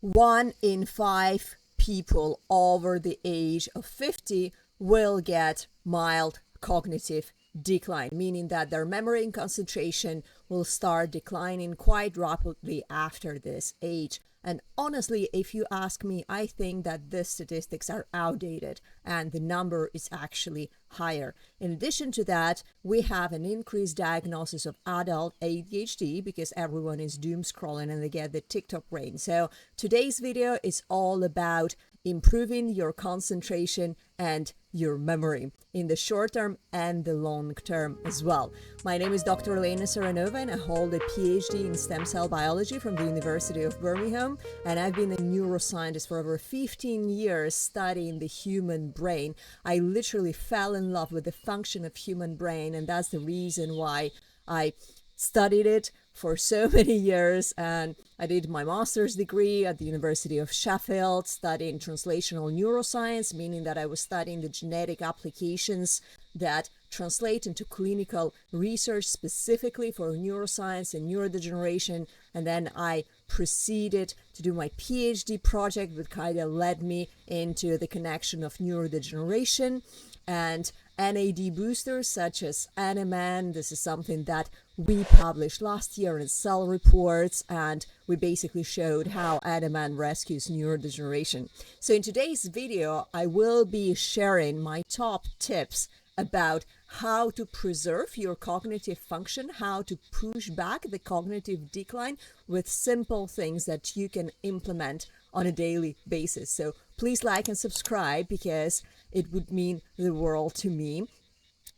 1 in 5 people over the age of 50 will get mild cognitive decline, meaning that their memory and concentration will start declining quite rapidly after this age. And honestly, if you ask me, I think that these statistics are outdated and the number is actually higher. In addition to that, we have an increased diagnosis of adult ADHD because everyone is doom scrolling and they get the TikTok brain. So today's video is all about improving your concentration and your memory in the short term and the long term as well. My name is Dr. Elena Saranova and I hold a PhD in stem cell biology from the University of Birmingham, and I've been a neuroscientist for over 15 years studying the human brain. I literally fell in love with the function of human brain, and that's the reason why I studied it for so many years, and I did my master's degree at the University of Sheffield studying translational neuroscience, meaning that I was studying the genetic applications that translate into clinical research specifically for neuroscience and neurodegeneration. And then I proceeded to do my PhD project, which kind of led me into the connection of neurodegeneration and NAD boosters such as NMN. This is something that we published last year in Cell Reports, and we basically showed how NMN rescues neurodegeneration. So in today's video, I will be sharing my top tips about how to preserve your cognitive function, how to push back the cognitive decline with simple things that you can implement on a daily basis. So please like and subscribe because it would mean the world to me,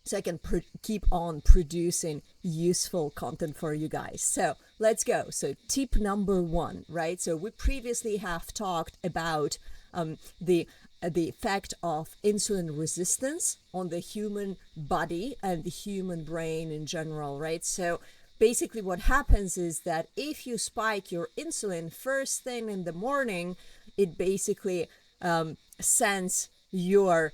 so I can keep on producing useful content for you guys. So let's go. So tip number 1, right? So we previously have talked about the effect of insulin resistance on the human body and the human brain in general, right? So basically what happens is that if you spike your insulin first thing in the morning, it basically sends your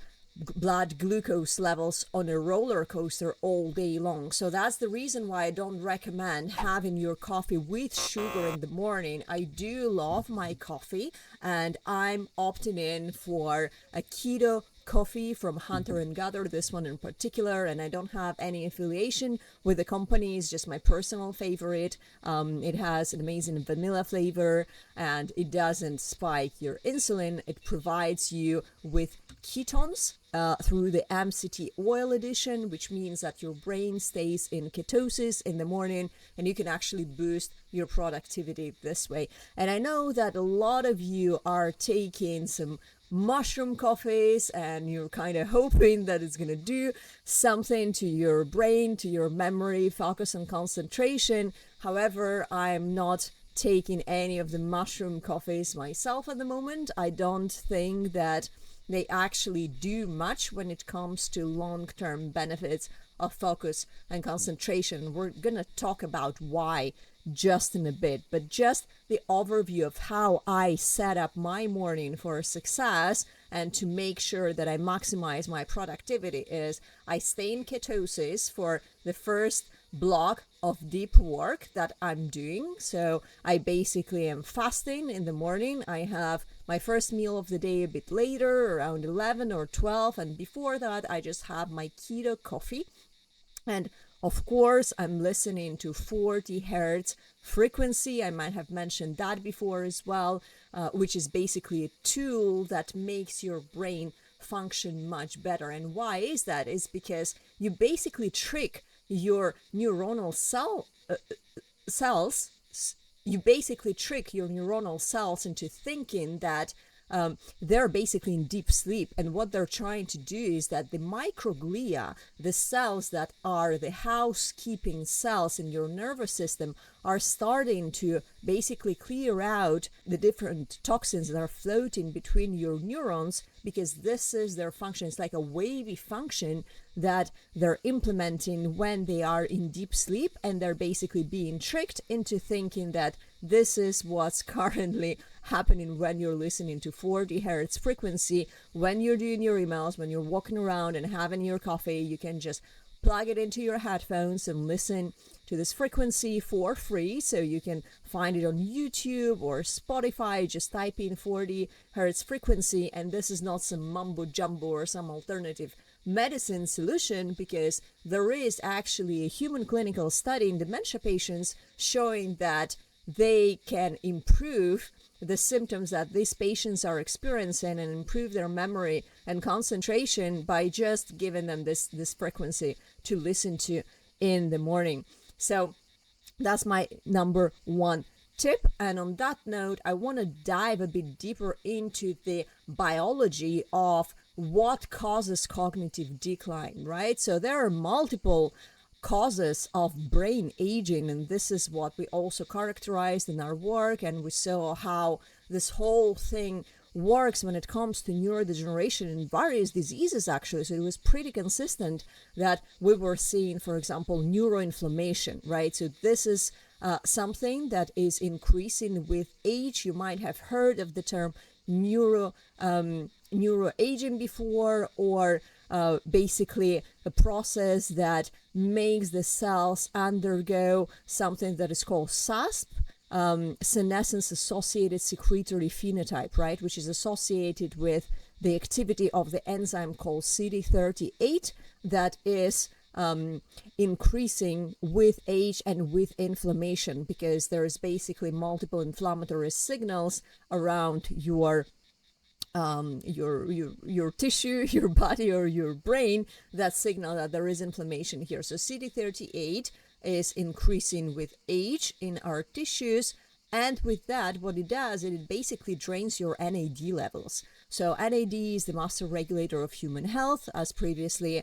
blood glucose levels on a roller coaster all day long. So that's the reason why I don't recommend having your coffee with sugar in the morning. I do love my coffee and I'm opting in for a keto coffee from Hunter and Gather, this one in particular, and I don't have any affiliation with the company. It's just my personal favorite. It has an amazing vanilla flavor and it doesn't spike your insulin. It provides you with ketones through the MCT oil addition, which means that your brain stays in ketosis in the morning and you can actually boost your productivity this way. And I know that a lot of you are taking some mushroom coffees and you're kind of hoping that it's going to do something to your brain, to your memory, focus and concentration. However, I'm not taking any of the mushroom coffees myself at the moment. I don't think that they actually do much when it comes to long-term benefits of focus and concentration. We're going to talk about why just in a bit, but just the overview of how I set up my morning for success and to make sure that I maximize my productivity is I stay in ketosis for the first block of deep work that I'm doing. So I basically am fasting in the morning. I have my first meal of the day a bit later, around 11 or 12, and before that I just have my keto coffee. And of course, I'm listening to 40 hertz frequency. I might have mentioned that before as well, which is basically a tool that makes your brain function much better. And why is that? Is because you basically trick your neuronal cells. You basically trick your neuronal cells into thinking that they're basically in deep sleep, and what they're trying to do is that the microglia, the cells that are the housekeeping cells in your nervous system, are starting to basically clear out the different toxins that are floating between your neurons, because this is their function. It's like a wavy function that they're implementing when they are in deep sleep, and they're basically being tricked into thinking that this is what's currently happening when you're listening to 40 hertz frequency. When you're doing your emails, when you're walking around and having your coffee, you can just plug it into your headphones and listen to this frequency for free. So you can find it on YouTube or Spotify. Just type in 40 hertz frequency, and this is not some mumbo jumbo or some alternative medicine solution, because there is actually a human clinical study in dementia patients showing that they can improve the symptoms that these patients are experiencing and improve their memory and concentration by just giving them this frequency to listen to in the morning. So that's my number one tip. And on that note, I want to dive a bit deeper into the biology of what causes cognitive decline, right? So there are multiple causes of brain aging, and this is what we also characterized in our work, and we saw how this whole thing works when it comes to neurodegeneration in various diseases actually. So it was pretty consistent that we were seeing, for example, neuroinflammation, right? So this is something that is increasing with age. You might have heard of the term neuroaging before, or basically a process that makes the cells undergo something that is called SASP, senescence associated secretory phenotype, right, which is associated with the activity of the enzyme called CD38 that is increasing with age and with inflammation, because there is basically multiple inflammatory signals around your tissue, your body, or your brain that signal that there is inflammation here. So CD38 is increasing with age in our tissues, and with that, what it does is it basically drains your NAD levels. So NAD is the master regulator of human health, as previously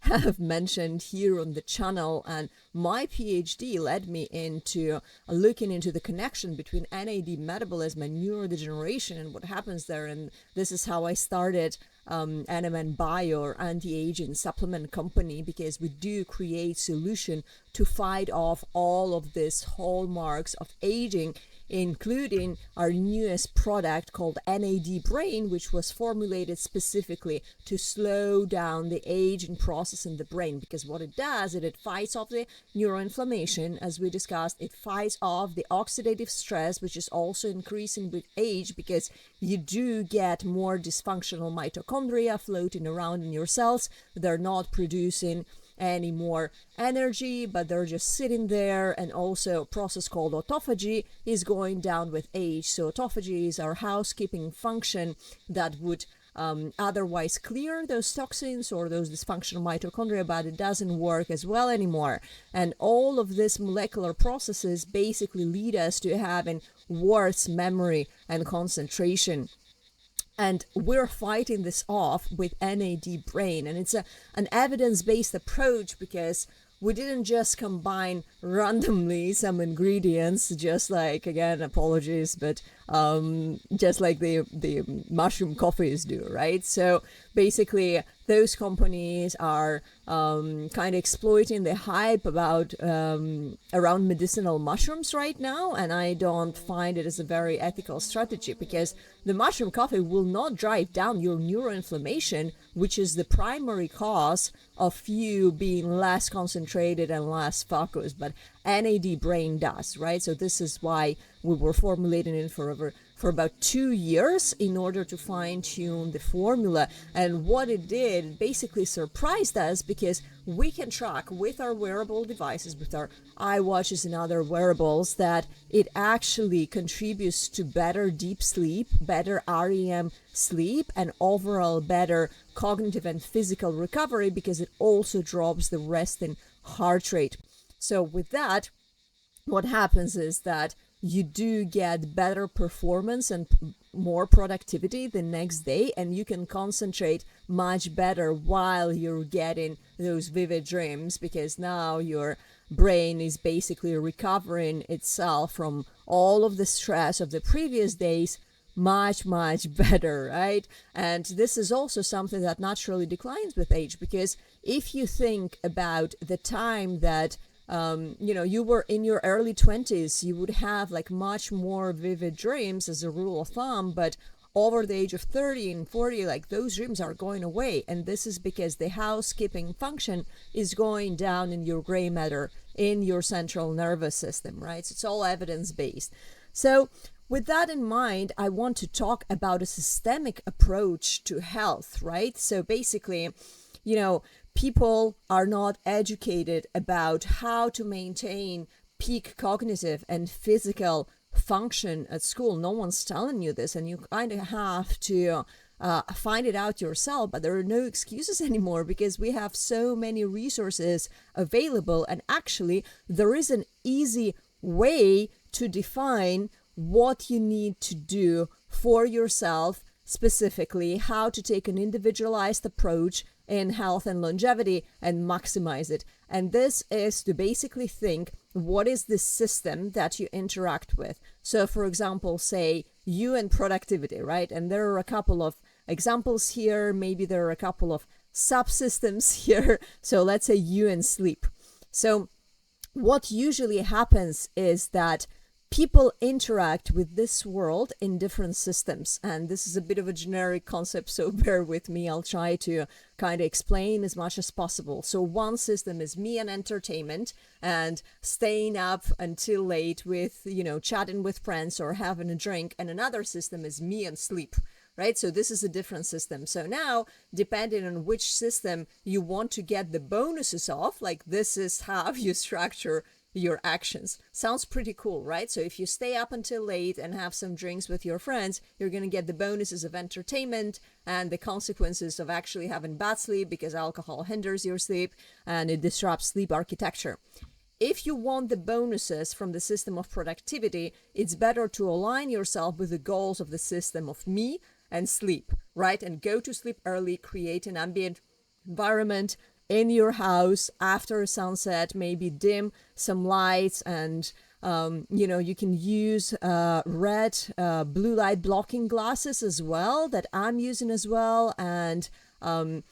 have mentioned here on the channel, and my PhD led me into looking into the connection between NAD metabolism and neurodegeneration and what happens there. And this is how I started NMN Bio, or anti-aging supplement company, because we do create solution to fight off all of these hallmarks of aging, including our newest product called NAD Brain, which was formulated specifically to slow down the aging process in the brain. Because what it does is it fights off the neuroinflammation, as we discussed. It fights off the oxidative stress, which is also increasing with age, because you do get more dysfunctional mitochondria floating around in your cells. They're not producing any more energy, but they're just sitting there. And also a process called autophagy is going down with age. So autophagy is our housekeeping function that would otherwise clear those toxins or those dysfunctional mitochondria, but it doesn't work as well anymore. And all of these molecular processes basically lead us to having worse memory and concentration. And we're fighting this off with NAD Brain. And it's an evidence-based approach, because we didn't just combine randomly some ingredients, just like, again, apologies, but just like the mushroom coffees do, right? So basically, those companies are kind of exploiting the hype about around medicinal mushrooms right now, and I don't find it as a very ethical strategy, because the mushroom coffee will not drive down your neuroinflammation, which is the primary cause of you being less concentrated and less focused, but NAD Brain does, right? So this is why we were formulating it for about 2 years in order to fine-tune the formula. And what it did, it basically surprised us, because we can track with our wearable devices, with our iWatches and other wearables, that it actually contributes to better deep sleep, better REM sleep, and overall better cognitive and physical recovery, because it also drops the resting heart rate. So with that, what happens is that you do get better performance and more productivity the next day, and you can concentrate much better while you're getting those vivid dreams, because now your brain is basically recovering itself from all of the stress of the previous days much better, right? And this is also something that naturally declines with age, because if you think about the time that you were in your early 20s, you would have like much more vivid dreams as a rule of thumb, but over the age of 30 and 40, like those dreams are going away. And this is because the housekeeping function is going down in your gray matter, in your central nervous system, right? So it's all evidence-based. So with that in mind, I want to talk about a systemic approach to health, right? So basically, people are not educated about how to maintain peak cognitive and physical function at school. No one's telling you this, and you kind of have to find it out yourself. But there are no excuses anymore because we have so many resources available, and actually there is an easy way to define what you need to do for yourself, specifically how to take an individualized approach in health and longevity and maximize it. And this is to basically think, what is the system that you interact with? So for example, say you and productivity, right? And there are a couple of examples here. Maybe there are a couple of subsystems here. So let's say you and sleep. So what usually happens is that people interact with this world in different systems. And this is a bit of a generic concept, so bear with me. I'll try to kind of explain as much as possible. So one system is me and entertainment and staying up until late with, chatting with friends or having a drink. And another system is me and sleep, right? So this is a different system. So now, depending on which system you want to get the bonuses of, like this is how you structure your actions. Sounds pretty cool, right? So if you stay up until late and have some drinks with your friends, you're going to get the bonuses of entertainment and the consequences of actually having bad sleep, because alcohol hinders your sleep and it disrupts sleep architecture. If you want the bonuses from the system of productivity, it's better to align yourself with the goals of the system of me and sleep, right? And go to sleep early, create an ambient environment in your house after sunset, maybe dim some lights, and you can use red blue light blocking glasses as well, that I'm using as well. And I'm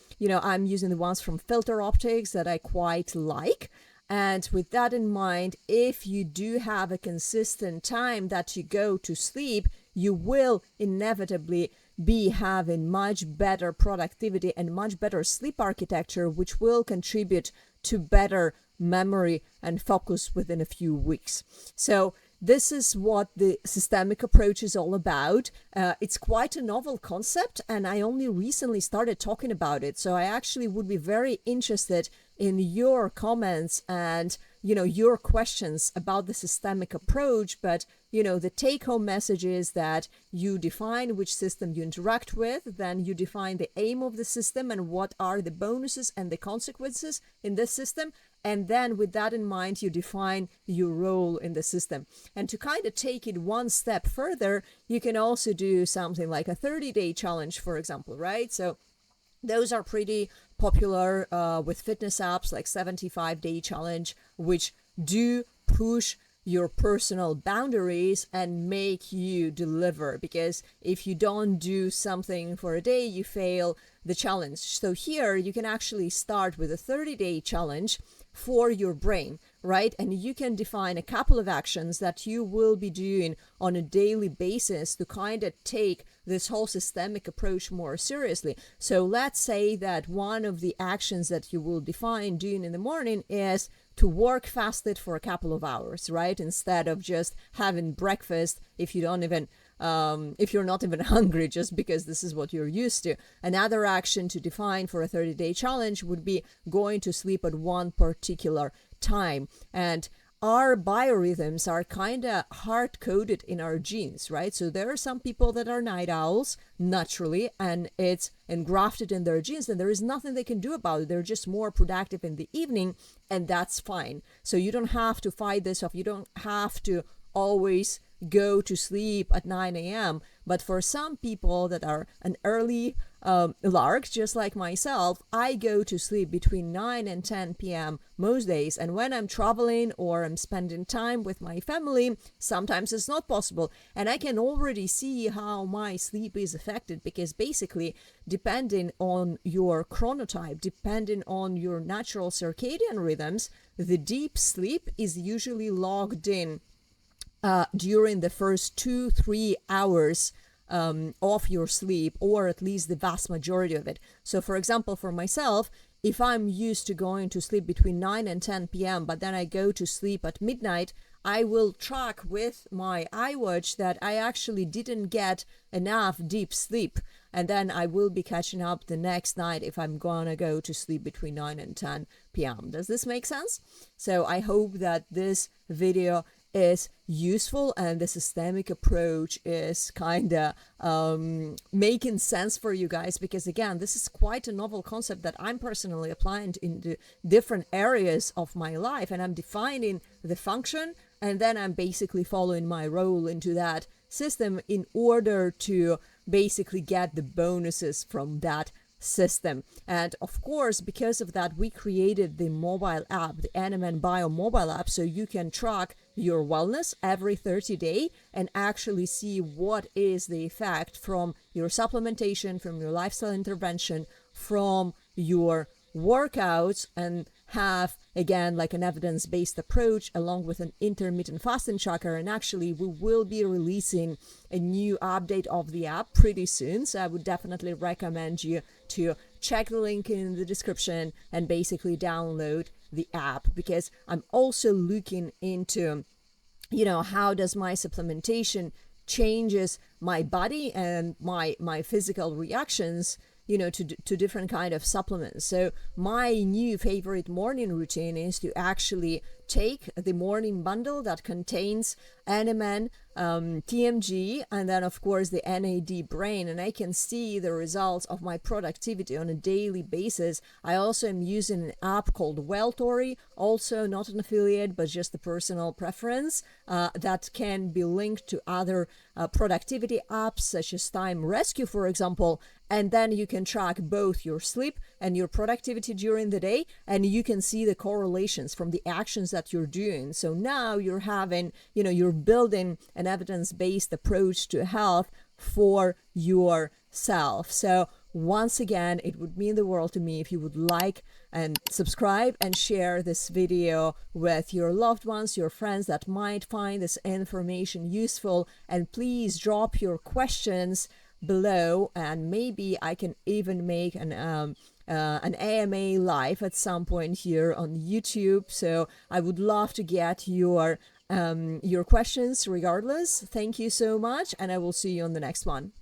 using the ones from Filter Optics that I quite like. And with that in mind, if you do have a consistent time that you go to sleep, you will inevitably be having much better productivity and much better sleep architecture, which will contribute to better memory and focus within a few weeks. So this is what the systemic approach is all about. It's quite a novel concept, and I only recently started talking about it. So I actually would be very interested in your comments and your questions about the systemic approach. But the take-home message is that you define which system you interact with, then you define the aim of the system and what are the bonuses and the consequences in this system. And then with that in mind, you define your role in the system. And to kind of take it one step further, you can also do something like a 30-day challenge, for example, right? So those are pretty popular with fitness apps, like 75-day challenge, which do push your personal boundaries and make you deliver. Because if you don't do something for a day, you fail the challenge. So here you can actually start with a 30-day challenge for your brain, right? And you can define a couple of actions that you will be doing on a daily basis to kind of take this whole systemic approach more seriously. So let's say that one of the actions that you will define doing in the morning is to work fasted for a couple of hours, right? Instead of just having breakfast if you're not even hungry, just because this is what you're used to. Another action to define for a 30-day challenge would be going to sleep at one particular time. And our biorhythms are kind of hard-coded in our genes, right? So there are some people that are night owls naturally, and it's engrafted in their genes, and there is nothing they can do about it. They're just more productive in the evening, and that's fine. So you don't have to fight this off. You don't have to always go to sleep at 9 a.m. But for some people that are an early lark, just like myself, I go to sleep between 9 and 10 p.m. most days. And when I'm traveling or I'm spending time with my family, sometimes it's not possible. And I can already see how my sleep is affected, because basically, depending on your chronotype, depending on your natural circadian rhythms, the deep sleep is usually logged in during the first 2-3 hours of your sleep, or at least the vast majority of it. So for example, for myself, if I'm used to going to sleep between 9 and 10 p.m., but then I go to sleep at midnight, I will track with my iWatch that I actually didn't get enough deep sleep. And then I will be catching up the next night if I'm gonna go to sleep between 9 and 10 p.m. Does this make sense? So I hope that this video is useful and the systemic approach is kind of making sense for you guys, because again, this is quite a novel concept that I'm personally applying into different areas of my life, and I'm defining the function, and then I'm basically following my role into that system in order to basically get the bonuses from that system. And of course, because of that, we created the mobile app, the NMN Bio mobile app, so you can track your wellness every 30 days and actually see what is the effect from your supplementation, from your lifestyle intervention, from your workouts, and have again like an evidence-based approach along with an intermittent fasting tracker. And actually we will be releasing a new update of the app pretty soon, so I would definitely recommend you to check the link in the description and basically download the app, because I'm also looking into, you know, how does my supplementation changes my body and my physical reactions, you know, to different kind of supplements. So my new favorite morning routine is to actually take the morning bundle that contains NMN, TMG, and then of course the NAD brain, and I can see the results of my productivity on a daily basis. I also am using an app called Welltory, also not an affiliate but just a personal preference, that can be linked to other productivity apps such as Time Rescue, for example, and then you can track both your sleep and your productivity during the day, and you can see the correlations from the actions that you're doing. So now you're having, you know, you're building an evidence-based approach to health for yourself. So once again, it would mean the world to me if you would like and subscribe and share this video with your loved ones, your friends that might find this information useful. And please drop your questions below, and maybe I can even make an AMA live at some point here on YouTube. So I would love to get your questions regardless. Thank you so much, and I will see you on the next one.